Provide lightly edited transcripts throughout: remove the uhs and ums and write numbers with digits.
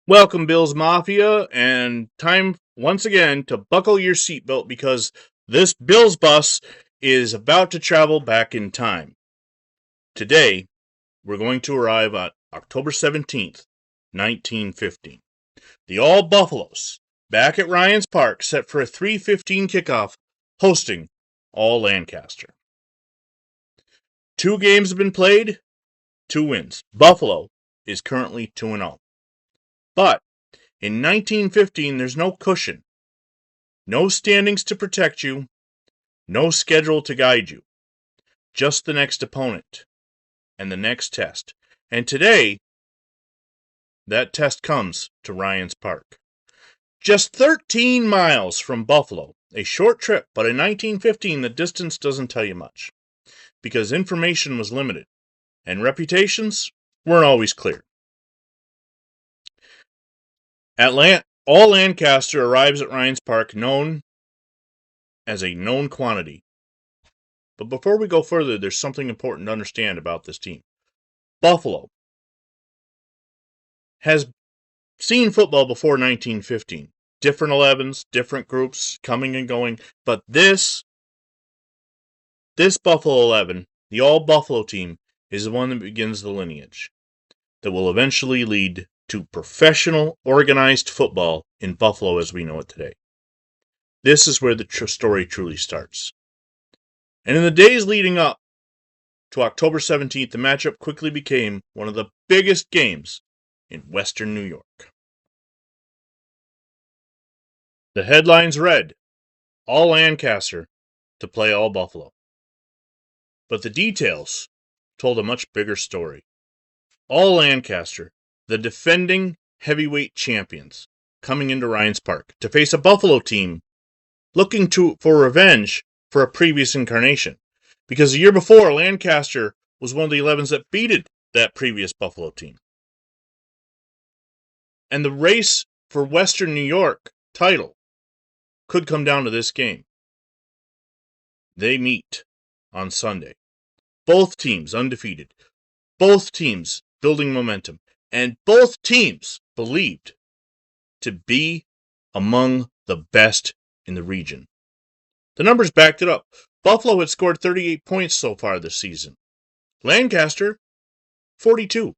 Welcome, Bills Mafia, and time once again to buckle your seatbelt because this Bills bus is about to travel back in time. Today, we're going to arrive at October 17th, 1915. The All Buffaloes, back at Ryan's Park, set for a 3:15 kickoff, hosting All-Lancaster. 2 games have been played, 2 wins. Buffalo is currently 2-0. But in 1915, there's no cushion, no standings to protect you, no schedule to guide you, just the next opponent and the next test. And today, that test comes to Ryan's Park. Just 13 miles from Buffalo, a short trip, but in 1915, the distance doesn't tell you much, because information was limited, and reputations weren't always clear. All-Lancaster arrives at Ryan's Park known as a known quantity. But before we go further, there's something important to understand about this team. Buffalo has seen football before 1915. Different 11s, different groups, coming and going. But this Buffalo 11, the All-Buffalo team, is the one that begins the lineage that will eventually lead to professional, organized football in Buffalo as we know it today. This is where the story truly starts. And in the days leading up to October 17th, the matchup quickly became one of the biggest games in Western New York. The headlines read, All-Lancaster to play All-Buffalo. But the details told a much bigger story. All-Lancaster, the defending heavyweight champions, coming into Ryan's Park to face a Buffalo team looking for revenge for a previous incarnation. Because the year before, Lancaster was one of the 11s that beated that previous Buffalo team. And the race for Western New York title could come down to this game. They meet on Sunday. Both teams undefeated. Both teams building momentum. And both teams believed to be among the best in the region. The numbers backed it up. Buffalo had scored 38 points so far this season. Lancaster, 42.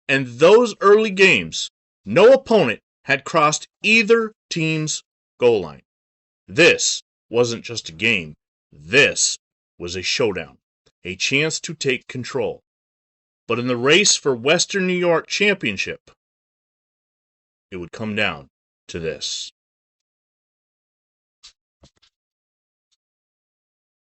And those early games, no opponent had crossed either team's goal line. This wasn't just a game. This was a showdown, a chance to take control. But in the race for Western New York Championship, it would come down to this.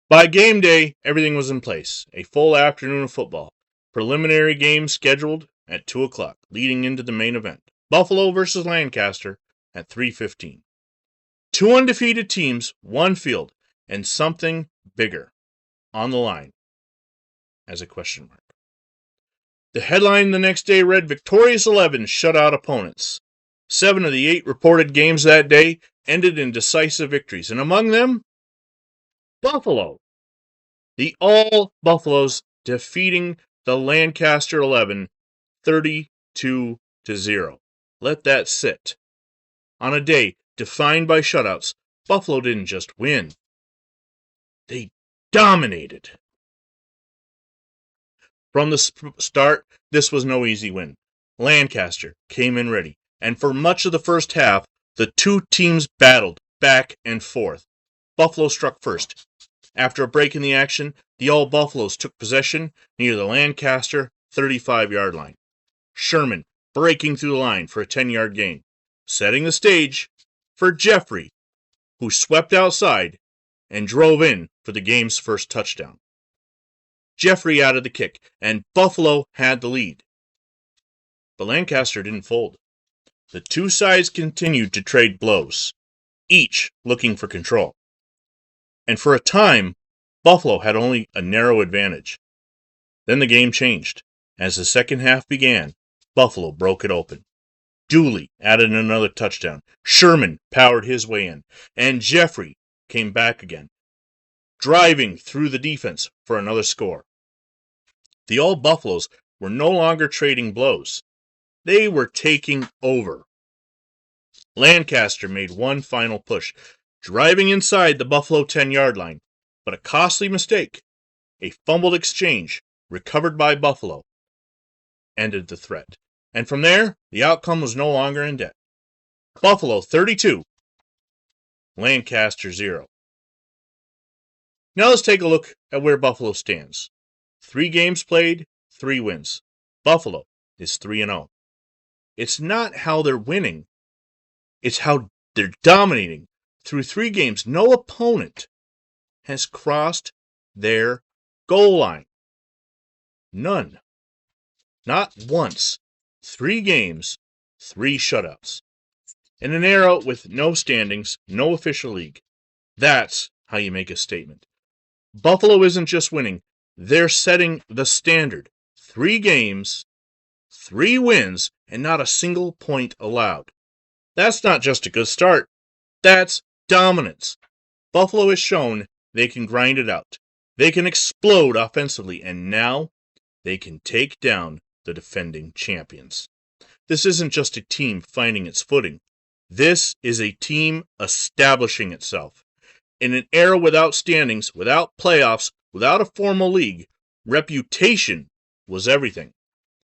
By game day, everything was in place. A full afternoon of football. Preliminary games scheduled at 2 o'clock, leading into the main event. Buffalo versus Lancaster at 3:15. 2 undefeated teams, 1 field, and something bigger on the line as a question mark. The headline the next day read, Victorious 11 shut out opponents. 7 of the 8 reported games that day ended in decisive victories, and among them, Buffalo. The All Buffaloes defeating the Lancaster 11 32-0. Let that sit. On a day defined by shutouts, Buffalo didn't just win. They dominated. From the start, this was no easy win. Lancaster came in ready, and for much of the first half, the two teams battled back and forth. Buffalo struck first. After a break in the action, the All Buffaloes took possession near the Lancaster 35-yard line. Sherman breaking through the line for a 10-yard gain, setting the stage for Jeffrey, who swept outside and drove in for the game's first touchdown. Jeffrey added the kick, and Buffalo had the lead. But Lancaster didn't fold. The two sides continued to trade blows, each looking for control. And for a time, Buffalo had only a narrow advantage. Then the game changed. As the second half began, Buffalo broke it open. Dooley added another touchdown. Sherman powered his way in. And Jeffrey came back again, driving through the defense for another score. The All Buffaloes were no longer trading blows. They were taking over. Lancaster made one final push, driving inside the Buffalo 10-yard line, but a costly mistake, a fumbled exchange, recovered by Buffalo, ended the threat. And from there, the outcome was no longer in doubt. Buffalo 32, Lancaster 0. Now let's take a look at where Buffalo stands. 3 games played, 3 wins. Buffalo is 3-0. It's not how they're winning, it's how they're dominating. Through 3 games, no opponent has crossed their goal line. None. Not once. 3 games, 3 shutouts. In an era with no standings, no official league, that's how you make a statement. Buffalo isn't just winning, they're setting the standard. 3 games, 3 wins, and not a single point allowed. That's not just a good start, that's dominance. Buffalo has shown they can grind it out. They can explode offensively, and now they can take down the defending champions. This isn't just a team finding its footing. This is a team establishing itself. In an era without standings, without playoffs, without a formal league, reputation was everything.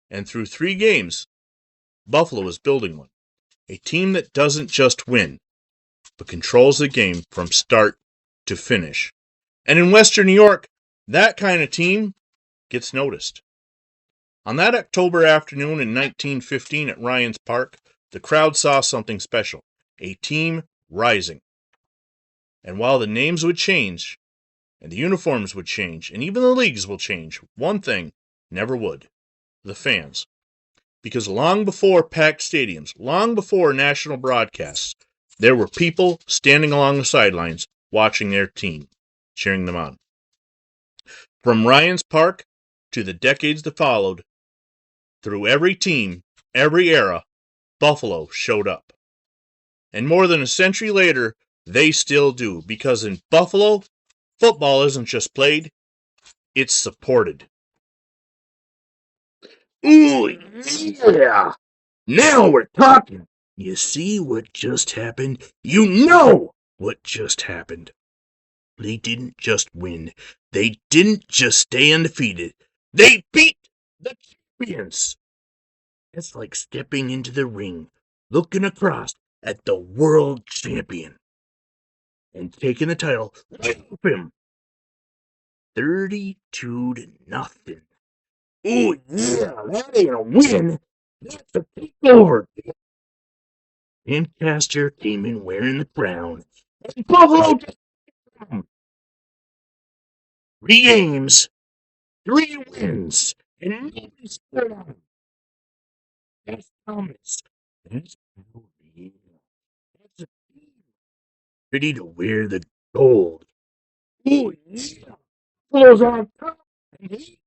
And through 3 games, Buffalo is building one. A team that doesn't just win, but controls the game from start to finish. And in Western New York, that kind of team gets noticed. On that October afternoon in 1915 at Ryan's Park, the crowd saw something special, a team rising. And while the names would change, and the uniforms would change, and even the leagues will change, one thing never would: the fans. Because long before packed stadiums, long before national broadcasts, there were people standing along the sidelines watching their team, cheering them on. From Ryan's Park to the decades that followed, through every team, every era, Buffalo showed up. And more than a century later, they still do, because in Buffalo, football isn't just played, it's supported. Ooh, yeah! Now we're talking! You see what just happened? You know what just happened. They didn't just win. They didn't just stay undefeated. They beat the champions. It's like stepping into the ring, looking across at the world champion, and taking the title right off him. 32-0. Ooh, yeah, that ain't a win. That's a takeover. Lancaster came in wearing the crown, and Buffalo just won. 3 games, 3 wins, and nobody's scored on him. That's Thomas. That's power. Yeah. That's a team ready to wear the gold. Ooh, yeah. Buffalo's on top, and he